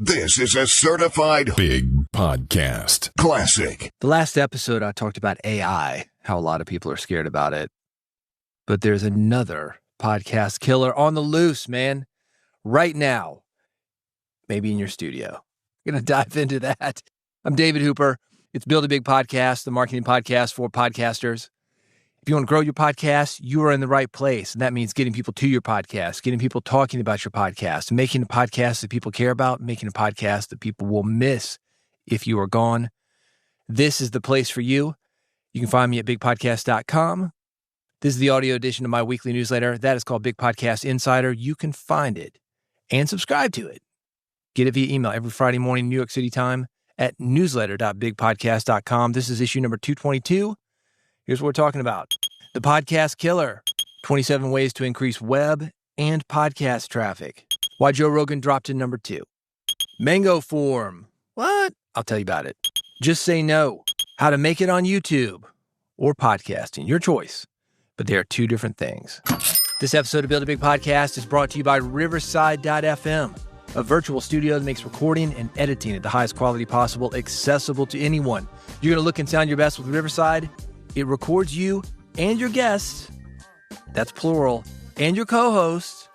This is a certified Big Podcast classic. The last episode, I talked about AI, how a lot of people are scared about it. But there's another podcast killer on the loose, man. Right now, maybe in your studio. We're going to dive into that. I'm David Hooper. It's Build a Big Podcast, the marketing podcast for podcasters. If you want to grow your podcast, you are in the right place. And that means getting people to your podcast, getting people talking about your podcast, making a podcast that people care about, making a podcast that people will miss if you are gone. This is the place for you. You can find me at bigpodcast.com. This is the audio edition of my weekly newsletter. That is called Big Podcast Insider. You can find it and subscribe to it. Get it via email every Friday morning, New York City time at newsletter.bigpodcast.com. This is issue number 222. Here's what we're talking about. The podcast killer. 27 ways to increase web and podcast traffic. Why Joe Rogan dropped in number 2. Mango form. What? I'll tell you about it. Just say no. How to make it on YouTube or podcasting. Your choice. But they are two different things. This episode of Build a Big Podcast is brought to you by Riverside.fm, a virtual studio that makes recording and editing at the highest quality possible accessible to anyone. You're going to look and sound your best with Riverside. It records you and your guests, that's plural, and your co-hosts,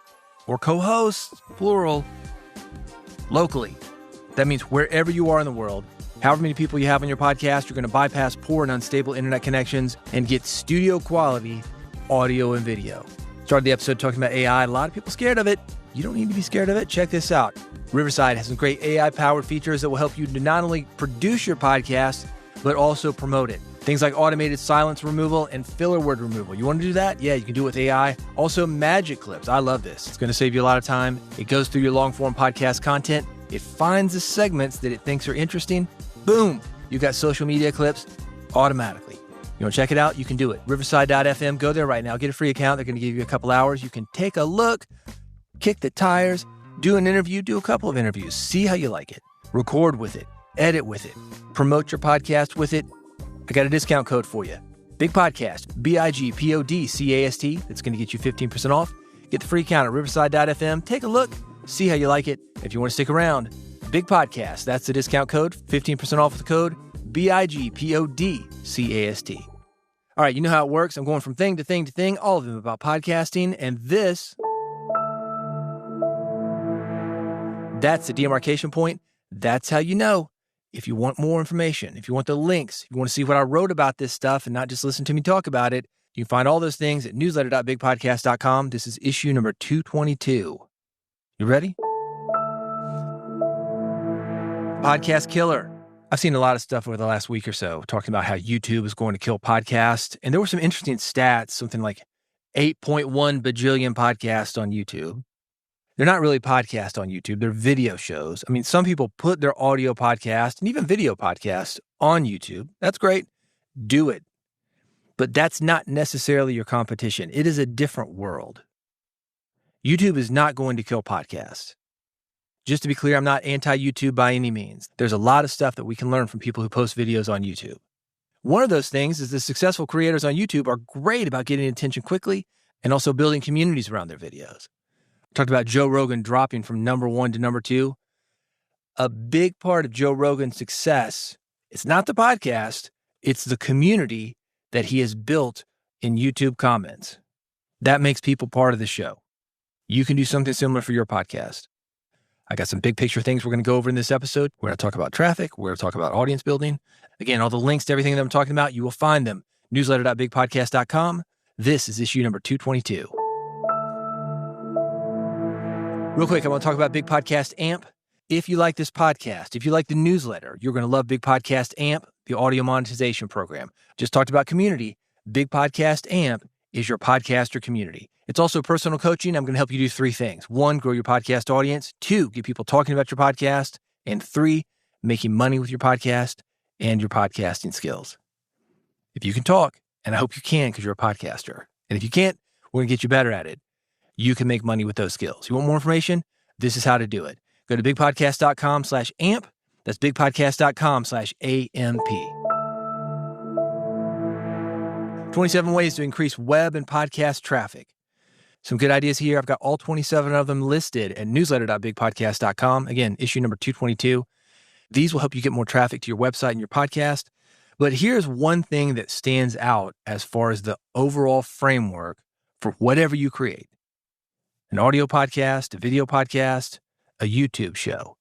or co-hosts, plural, locally. That means wherever you are in the world, however many people you have on your podcast, you're going to bypass poor and unstable internet connections and get studio quality audio and video. Started the episode talking about AI. A lot of people scared of it. You don't need to be scared of it. Check this out. Riverside has some great AI-powered features that will help you to not only produce your podcast, but also promote it. Things like automated silence removal and filler word removal. You want to do that? Yeah, you can do it with AI. Also, magic clips. I love this. It's going to save you a lot of time. It goes through your long-form podcast content. It finds the segments that it thinks are interesting. Boom! You got social media clips automatically. You want to check it out? You can do it. Riverside.fm. Go there right now. Get a free account. They're going to give you a couple hours. You can take a look, kick the tires, do an interview, do a couple of interviews. See how you like it. Record with it. Edit with it. Promote your podcast with it. I got a discount code for you. Big Podcast, BIGPODCAST. That's going to get you 15% off. Get the free account at Riverside.fm. Take a look. See how you like it. If you want to stick around, Big Podcast. That's the discount code. 15% off with the code BIGPODCAST. All right, you know how it works. I'm going from thing to thing to thing, all of them about podcasting. And this, that's the demarcation point. That's how you know. If you want more information, if you want the links, if you want to see what I wrote about this stuff and not just listen to me talk about it, you can find all those things at newsletter.bigpodcast.com. This is issue number 222. You ready? Podcast killer. I've seen a lot of stuff over the last week or so talking about how YouTube is going to kill podcasts. And there were some interesting stats, something like 8.1 bajillion podcasts on YouTube. They're not really podcasts on YouTube. They're video shows. I mean, some people put their audio podcast and even video podcasts on YouTube. That's great. Do it. But that's not necessarily your competition. It is a different world. YouTube is not going to kill podcasts. Just to be clear, I'm not anti-YouTube by any means. There's a lot of stuff that we can learn from people who post videos on YouTube. One of those things is the successful creators on YouTube are great about getting attention quickly and also building communities around their videos. Talked about Joe Rogan dropping from number 1 to number 2. A big part of Joe Rogan's success, it's not the podcast, it's the community that he has built in YouTube comments. That makes people part of the show. You can do something similar for your podcast. I got some big picture things we're going to go over in this episode. We're going to talk about traffic. We're going to talk about audience building. Again, all the links to everything that I'm talking about, you will find them. Newsletter.bigpodcast.com. This is issue number 222. Real quick, I want to talk about Big Podcast AMP. If you like this podcast, if you like the newsletter, you're going to love Big Podcast AMP, the audio monetization program. Just talked about community. Big Podcast AMP is your podcaster community. It's also personal coaching. I'm going to help you do 3 things. 1, grow your podcast audience. 2, get people talking about your podcast. And 3, making money with your podcast and your podcasting skills. If you can talk, and I hope you can because you're a podcaster. And if you can't, we're going to get you better at it. You can make money with those skills. You want more information? This is how to do it. Go to bigpodcast.com/amp. That's bigpodcast.com/AMP. 27 ways to increase web and podcast traffic. Some good ideas here. I've got all 27 of them listed at newsletter.bigpodcast.com. Again, issue number 222. These will help you get more traffic to your website and your podcast. But here's one thing that stands out as far as the overall framework for whatever you create: an audio podcast, a video podcast, a YouTube show.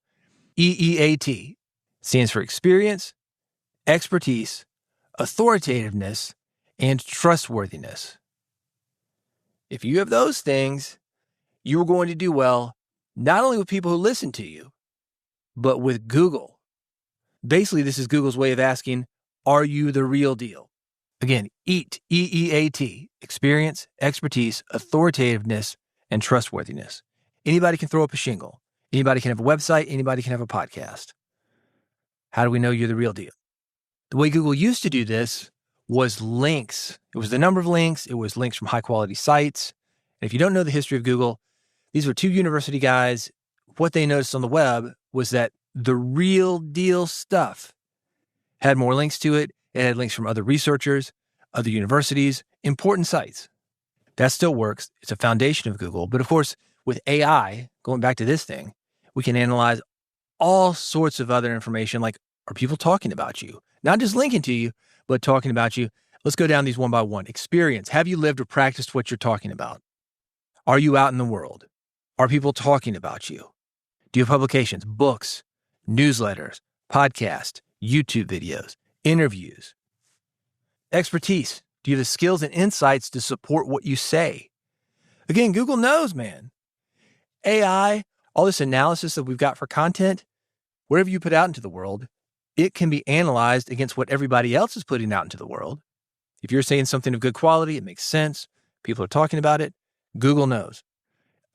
EEAT stands for experience, expertise, authoritativeness, and trustworthiness. If you have those things, you are going to do well, not only with people who listen to you, but with Google. Basically, this is Google's way of asking, are you the real deal? Again, EAT, E-E-A-T, experience, expertise, authoritativeness, and trustworthiness. Anybody can throw up a shingle. Anybody can have a website. Anybody can have a podcast. How do we know you're the real deal? The way Google used to do this was links. It was the number of links. It was links from high-quality sites. And if you don't know the history of Google, these were two university guys. What they noticed on the web was that the real deal stuff had more links to it. It had links from other researchers, other universities, important sites. That still works. It's a foundation of Google. But of course, with AI, going back to this thing, we can analyze all sorts of other information, like, are people talking about you? Not just linking to you, but talking about you. Let's go down these one by one. Experience. Have you lived or practiced what you're talking about? Are you out in the world? Are people talking about you? Do you have publications, books, newsletters, podcasts, YouTube videos, interviews? Expertise. Do you have the skills and insights to support what you say? Again, Google knows, man. AI, all this analysis that we've got for content, whatever you put out into the world, it can be analyzed against what everybody else is putting out into the world. If you're saying something of good quality, it makes sense, people are talking about it, Google knows.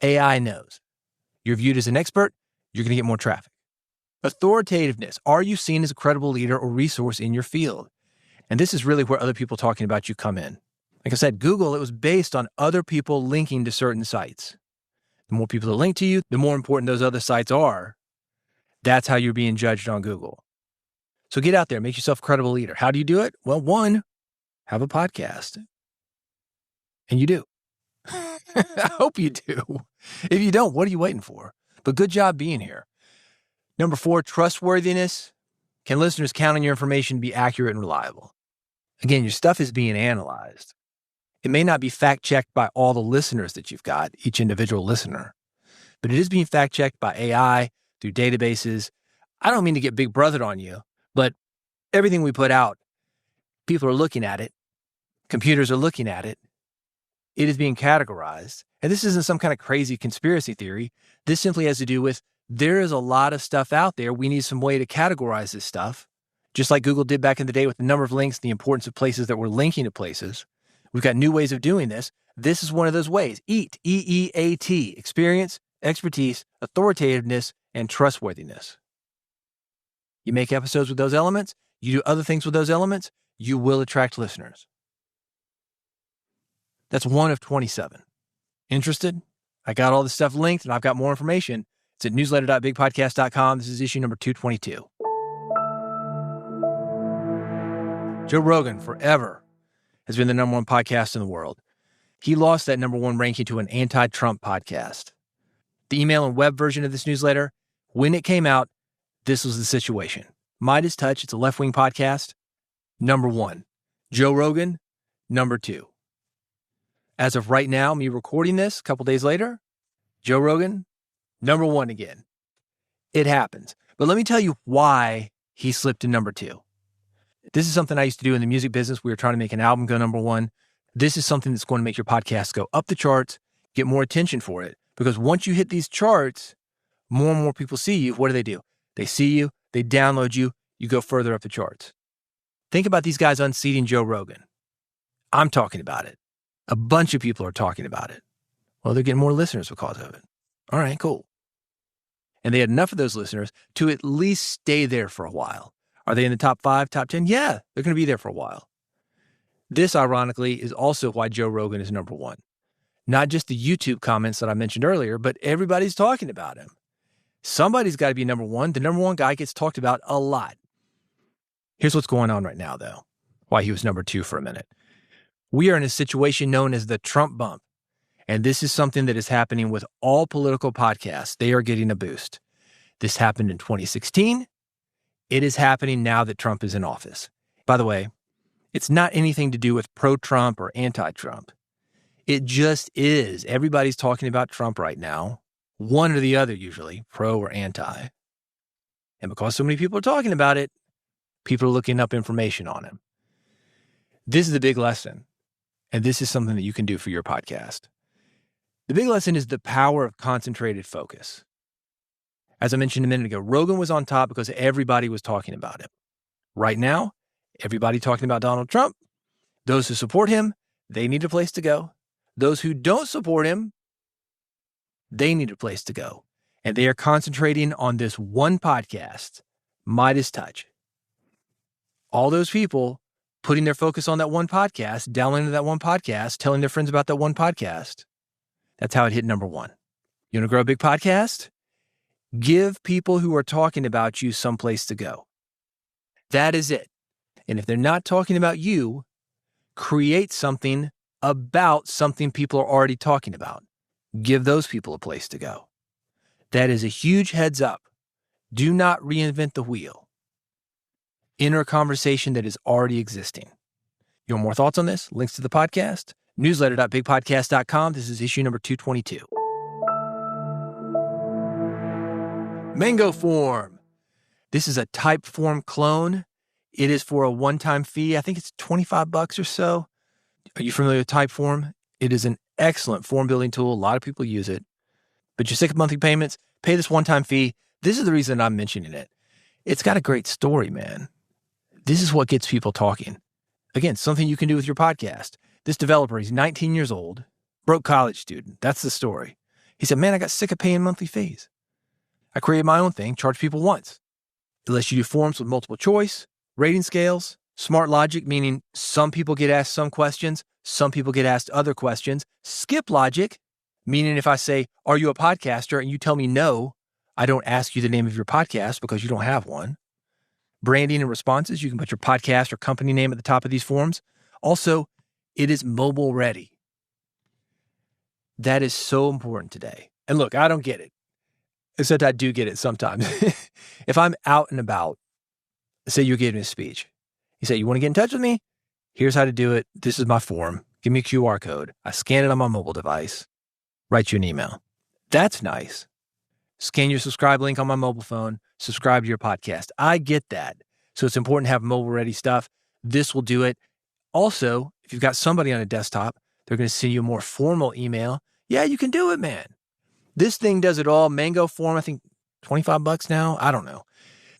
AI knows. You're viewed as an expert, you're going to get more traffic. Authoritativeness. Are you seen as a credible leader or resource in your field? And this is really where other people talking about you come in. Like I said, Google, it was based on other people linking to certain sites. The more people that link to you, the more important those other sites are. That's how you're being judged on Google. So get out there, make yourself a credible leader. How do you do it? Well, one, have a podcast. And you do. I hope you do. If you don't, what are you waiting for? But good job being here. Number 4, trustworthiness. Can listeners count on your information to be accurate and reliable? Again, your stuff is being analyzed. It may not be fact-checked by all the listeners that you've got, each individual listener, but it is being fact-checked by AI, through databases. I don't mean to get big brothered on you, but everything we put out, people are looking at it. Computers are looking at it. It is being categorized. And this isn't some kind of crazy conspiracy theory. This simply has to do with there is a lot of stuff out there. We need some way to categorize this stuff, just like Google did back in the day with the number of links, the importance of places that we're linking to places. We've got new ways of doing this. This is one of those ways. EAT, E-E-A-T, experience, expertise, authoritativeness, and trustworthiness. You make episodes with those elements, you do other things with those elements, you will attract listeners. That's one of 27. Interested? I got all this stuff linked and I've got more information. It's at newsletter.bigpodcast.com. This is issue number 222. Joe Rogan, forever, has been the number one podcast in the world. He lost that number one ranking to an anti-Trump podcast. The email and web version of this newsletter, when it came out, this was the situation. Midas Touch, it's a left-wing podcast, number 1. Joe Rogan, number 2. As of right now, me recording this a couple days later, Joe Rogan, number 1 again. It happens. But let me tell you why he slipped to number 2. This is something I used to do in the music business. We were trying to make an album go number 1. This is something that's going to make your podcast go up the charts, get more attention for it. Because once you hit these charts, more and more people see you. What do? They see you, they download you, you go further up the charts. Think about these guys unseating Joe Rogan. I'm talking about it. A bunch of people are talking about it. Well, they're getting more listeners because of it. All right, cool. And they had enough of those listeners to at least stay there for a while. Are they in the top 5, top 10? Yeah, they're going to be there for a while. This, ironically, is also why Joe Rogan is number 1. Not just the YouTube comments that I mentioned earlier, but everybody's talking about him. Somebody's got to be number 1. The number 1 guy gets talked about a lot. Here's what's going on right now, though. Why he was number 2 for a minute. We are in a situation known as the Trump bump. And this is something that is happening with all political podcasts. They are getting a boost. This happened in 2016. It is happening now that Trump is in office. By the way, it's not anything to do with pro-Trump or anti-Trump. It just is. Everybody's talking about Trump right now, one or the other usually, pro or anti. And because so many people are talking about it, people are looking up information on him. This is the big lesson, and this is something that you can do for your podcast. The big lesson is the power of concentrated focus. As I mentioned a minute ago, Rogan was on top because everybody was talking about him. Right now, everybody talking about Donald Trump. Those who support him, they need a place to go. Those who don't support him, they need a place to go. And they are concentrating on this one podcast, Midas Touch. All those people putting their focus on that one podcast, downloading that one podcast, telling their friends about that one podcast. That's how it hit number one. You want to grow a big podcast? Give people who are talking about you someplace to go. That is it. And if they're not talking about you, create something about something people are already talking about. Give those people a place to go. That is a huge heads up. Do not reinvent the wheel. Enter a conversation that is already existing. You want more thoughts on this? Links to the podcast? Newsletter.bigpodcast.com. This is issue number 222. Mango Form. This is a Typeform clone. It is for a one-time fee. I think it's $25 or so. Are you familiar with Typeform? It is an excellent form building tool. A lot of people use it. But you're sick of monthly payments, pay this one-time fee. This is the reason I'm mentioning it. It's got a great story, man. This is what gets people talking. Again, something you can do with your podcast. This developer, he's 19 years old, broke college student. That's the story. He said, man, I got sick of paying monthly fees. I created my own thing, charge people once. It lets you do forms with multiple choice, rating scales, smart logic, meaning some people get asked some questions, some people get asked other questions. Skip logic, meaning if I say, are you a podcaster? And you tell me no, I don't ask you the name of your podcast because you don't have one. Branding and responses, you can put your podcast or company name at the top of these forms. Also, it is mobile ready. That is so important today. And look, I don't get it. Except I do get it sometimes. If I'm out and about, say you're giving a speech. You say, you want to get in touch with me? Here's how to do it. This is my form. Give me a QR code. I scan it on my mobile device. Write you an email. That's nice. Scan your subscribe link on my mobile phone. Subscribe to your podcast. I get that. So it's important to have mobile ready stuff. This will do it. Also, if you've got somebody on a desktop, they're going to send you a more formal email. Yeah, you can do it, man. This thing does it all. Mango Form, I think $25 now. I don't know.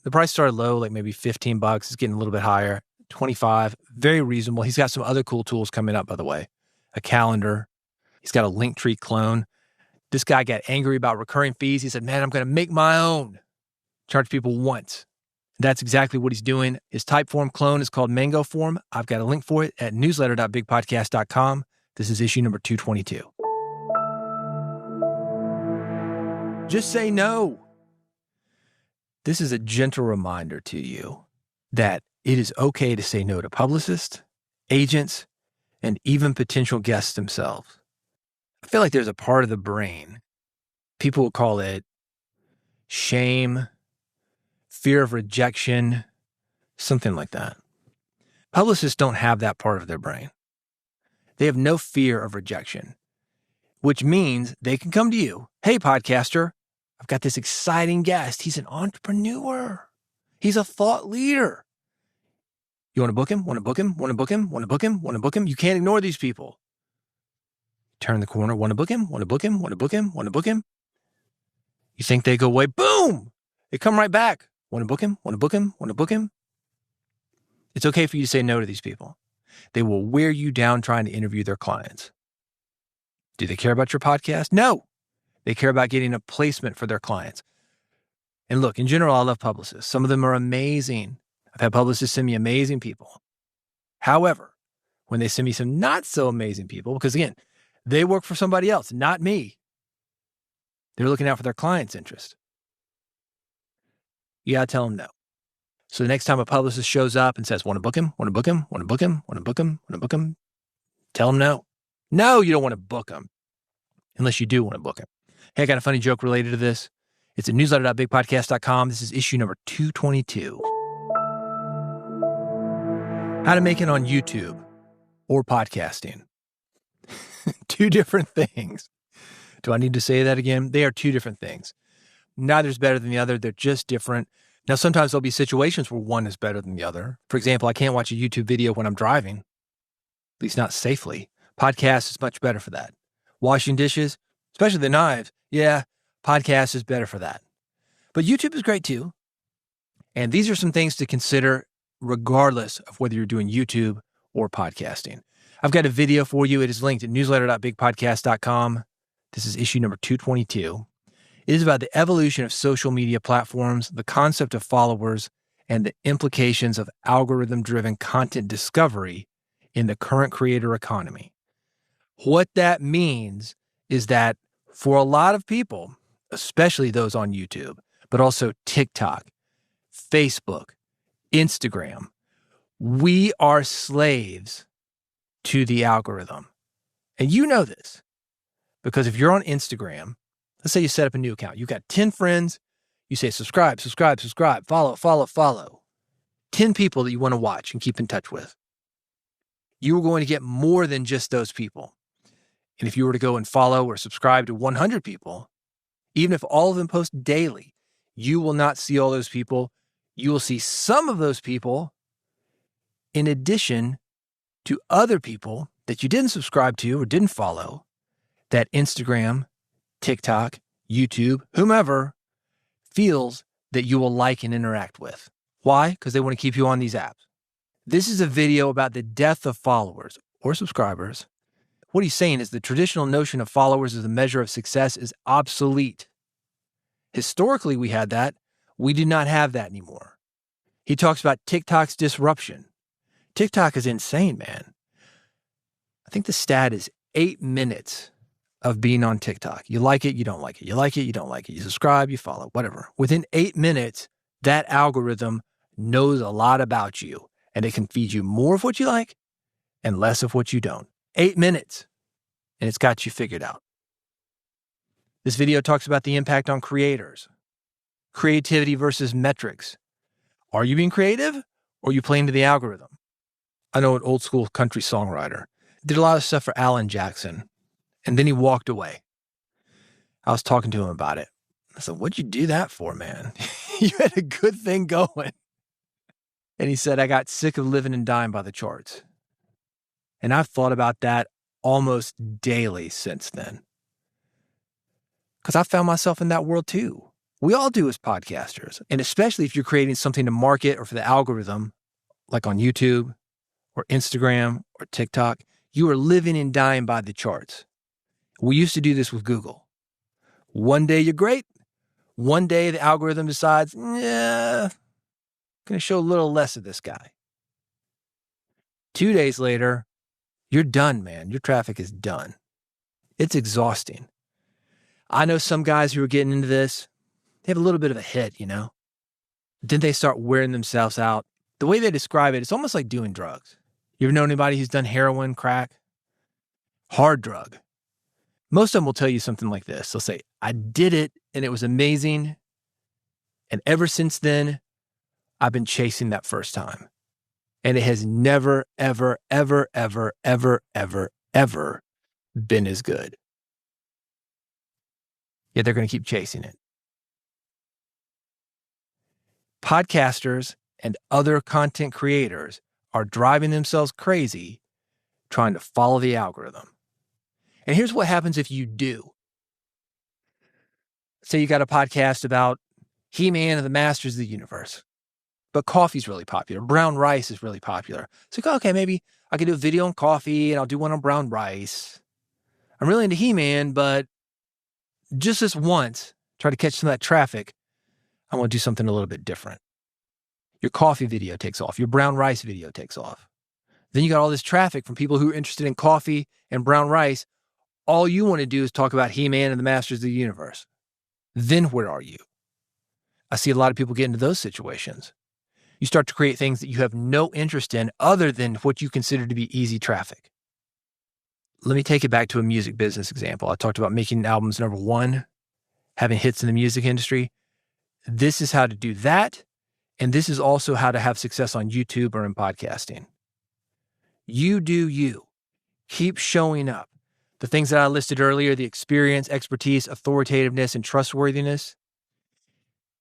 The price started low, like maybe $15. It's getting a little bit higher. 25, very reasonable. He's got some other cool tools coming up, by the way. A calendar. He's got a Linktree clone. This guy got angry about recurring fees. He said, man, I'm going to make my own. Charge people once. That's exactly what he's doing. His Typeform clone is called Mango Form. I've got a link for it at newsletter.bigpodcast.com. This is issue number 222. Just say no. This is a gentle reminder to you that it is okay to say no to publicists, agents, and even potential guests themselves. I feel like there's a part of the brain, people will call it shame, fear of rejection, something like that. Publicists don't have that part of their brain. They have no fear of rejection, which means they can come to you. Hey, podcaster, I've got this exciting guest. He's an entrepreneur. He's a thought leader. You want to book him? Want to book him? Want to book him? Want to book him? Want to book him? You can't ignore these people. Turn the corner. Want to book him? Want to book him? Want to book him? Want to book him? You think they go away? Boom! They come right back. Want to book him? Want to book him? Want to book him? It's okay for you to say no to these people. They will wear you down trying to interview their clients. Do they care about your podcast? No. They care about getting a placement for their clients. And look, in general, I love publicists. Some of them are amazing. I've had publicists send me amazing people. However, when they send me some not so amazing people, because again, they work for somebody else, not me. They're looking out for their client's interest. You got to tell them no. So the next time a publicist shows up and says, want to book him? Want to book him? Want to book him? Want to book him? Want to book him? Tell them no. No, you don't want to book him. unless you do want to book it. Hey, I got a funny joke related to this. It's at newsletter.bigpodcast.com. This is issue number 222. How to make it on YouTube or podcasting. Two different things. Do I need to say that again? They are two different things. Neither's better than the other. They're just different. Now, sometimes there'll be situations where one is better than the other. For example, I can't watch a YouTube video when I'm driving, at least not safely. Podcast is much better for that. Washing dishes, especially the knives, yeah, podcast is better for that. But YouTube is great too. And these are some things to consider regardless of whether you're doing YouTube or podcasting. I've got a video for you. It is linked at newsletter.bigpodcast.com. This is issue number 222. It is about the evolution of social media platforms, the concept of followers, and the implications of algorithm-driven content discovery in the current creator economy. What that means is that for a lot of people, especially those on YouTube, but also TikTok, Facebook, Instagram, we are slaves to the algorithm. And you know this because if you're on Instagram, let's say you set up a new account. You've got 10 friends. You say subscribe, follow. 10 people that you want to watch and keep in touch with. You are going to get more than just those people. And if you were to go and follow or subscribe to 100 people, even if all of them post daily, you will not see all those people. You will see some of those people in addition to other people that you didn't subscribe to or didn't follow that Instagram, TikTok, YouTube, whomever feels that you will like and interact with. Why? Because they want to keep you on these apps. This is a video about the death of followers or subscribers. What he's saying is the traditional notion of followers as a measure of success is obsolete. Historically, we had that. We do not have that anymore. He talks about TikTok's disruption. TikTok is insane, man. I think the stat is 8 minutes of being on TikTok. You like it, you don't like it. You like it, you don't like it. You subscribe, you follow, whatever. Within 8 minutes, that algorithm knows a lot about you, and it can feed you more of what you like and less of what you don't. 8 minutes, and it's got you figured out. This video talks about the impact on creators. Creativity versus metrics. Are you being creative, or are you playing to the algorithm? I know an old school country songwriter. Did a lot of stuff for Alan Jackson. And then he walked away. I was talking to him about it. I said, what'd you do that for, man? You had a good thing going. And he said, I got sick of living and dying by the charts. And I've thought about that almost daily since then. Because I found myself in that world too. We all do as podcasters. And especially if you're creating something to market or for the algorithm, like on YouTube or Instagram or TikTok, you are living and dying by the charts. We used to do this with Google. One day you're great. One day the algorithm decides, yeah, I'm going to show a little less of this guy. 2 days later, you're done, man. Your traffic is done. It's exhausting. I know some guys who are getting into this, they have a little bit of a hit, you know? Then they start wearing themselves out. The way they describe it, it's almost like doing drugs. You ever know anybody who's done heroin, crack? Hard drug. Most of them will tell you something like this. They'll say, I did it and it was amazing. And ever since then, I've been chasing that first time. And it has never, ever, ever, ever, ever, ever, ever been as good. Yet they're going to keep chasing it. Podcasters and other content creators are driving themselves crazy trying to follow the algorithm. And here's what happens if you do. Say you got a podcast about He-Man and the Masters of the Universe, but coffee's really popular. Brown rice is really popular. So you go, okay, maybe I could do a video on coffee and I'll do one on brown rice. I'm really into He-Man, but just this once, try to catch some of that traffic, I want to do something a little bit different. Your coffee video takes off. Your brown rice video takes off. Then you got all this traffic from people who are interested in coffee and brown rice. All you want to do is talk about He-Man and the Masters of the Universe. Then where are you? I see a lot of people get into those situations. You start to create things that you have no interest in other than what you consider to be easy traffic. Let me take it back to a music business example. I talked about making albums number one, having hits in the music industry. This is how to do that. And this is also how to have success on YouTube or in podcasting. You do you. Keep showing up. The things that I listed earlier, the experience, expertise, authoritativeness, and trustworthiness,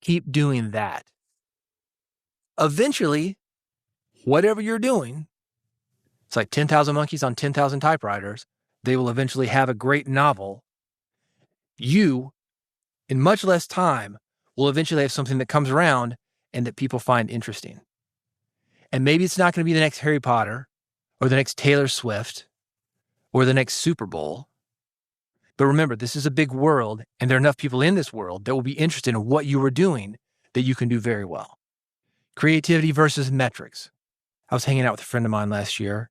keep doing that. Eventually, whatever you're doing, it's like 10,000 monkeys on 10,000 typewriters. They will eventually have a great novel. You, in much less time, will eventually have something that comes around and that people find interesting. And maybe it's not going to be the next Harry Potter or the next Taylor Swift or the next Super Bowl. But remember, this is a big world, and there are enough people in this world that will be interested in what you are doing that you can do very well. Creativity versus metrics. I was hanging out with a friend of mine last year.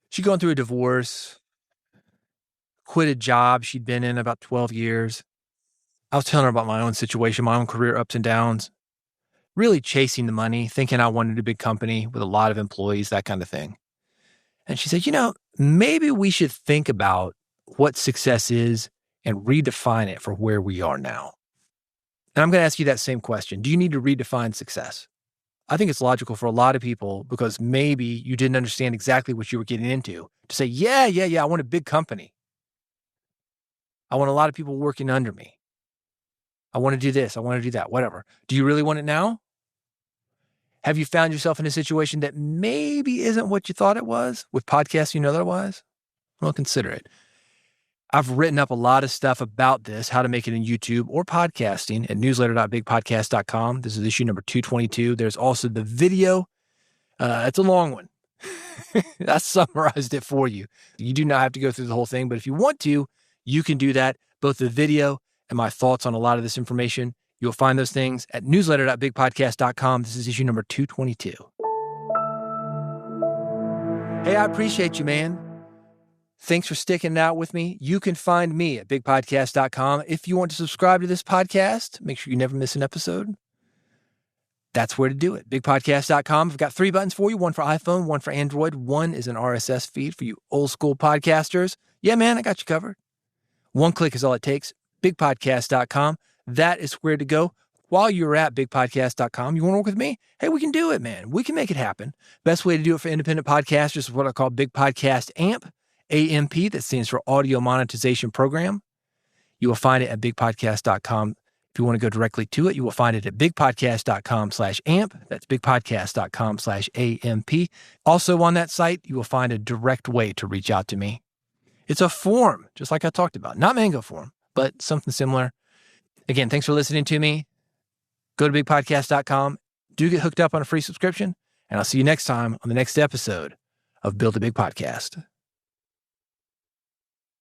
She'd gone through a divorce, quit a job she'd been in about 12 years. I was telling her about my own situation, my own career ups and downs, really chasing the money, thinking I wanted a big company with a lot of employees, that kind of thing. And she said, maybe we should think about what success is and redefine it for where we are now. And I'm going to ask you that same question. Do you need to redefine success? I think it's logical for a lot of people because maybe you didn't understand exactly what you were getting into to say, yeah, I want a big company. I want a lot of people working under me. I want to do this. I want to do that, whatever. Do you really want it now? Have you found yourself in a situation that maybe isn't what you thought it was with podcasting otherwise? Well, consider it. I've written up a lot of stuff about this, how to make it in YouTube or podcasting at newsletter.bigpodcast.com. This is issue number 222. There's also the video. It's a long one. I summarized it for you. You do not have to go through the whole thing, but if you want to, you can do that. Both the video and my thoughts on a lot of this information, you'll find those things at newsletter.bigpodcast.com. This is issue number 222. Hey, I appreciate you, man. Thanks for sticking it out with me. You can find me at bigpodcast.com. If you want to subscribe to this podcast, make sure you never miss an episode. That's where to do it. Bigpodcast.com. I've got 3 buttons for you, one for iPhone, one for Android. One is an RSS feed for you old school podcasters. Yeah, man, I got you covered. One click is all it takes. Bigpodcast.com. That is where to go. While you're at bigpodcast.com, you want to work with me? Hey, we can do it, man. We can make it happen. Best way to do it for independent podcasters is what I call Big Podcast AMP. AMP, that stands for Audio Monetization Program. You will find it at bigpodcast.com. If you want to go directly to it, you will find it at bigpodcast.com/AMP. That's bigpodcast.com/AMP. Also on that site, you will find a direct way to reach out to me. It's a form, just like I talked about. Not Mango form, but something similar. Again, thanks for listening to me. Go to bigpodcast.com. Do get hooked up on a free subscription, and I'll see you next time on the next episode of Build a Big Podcast.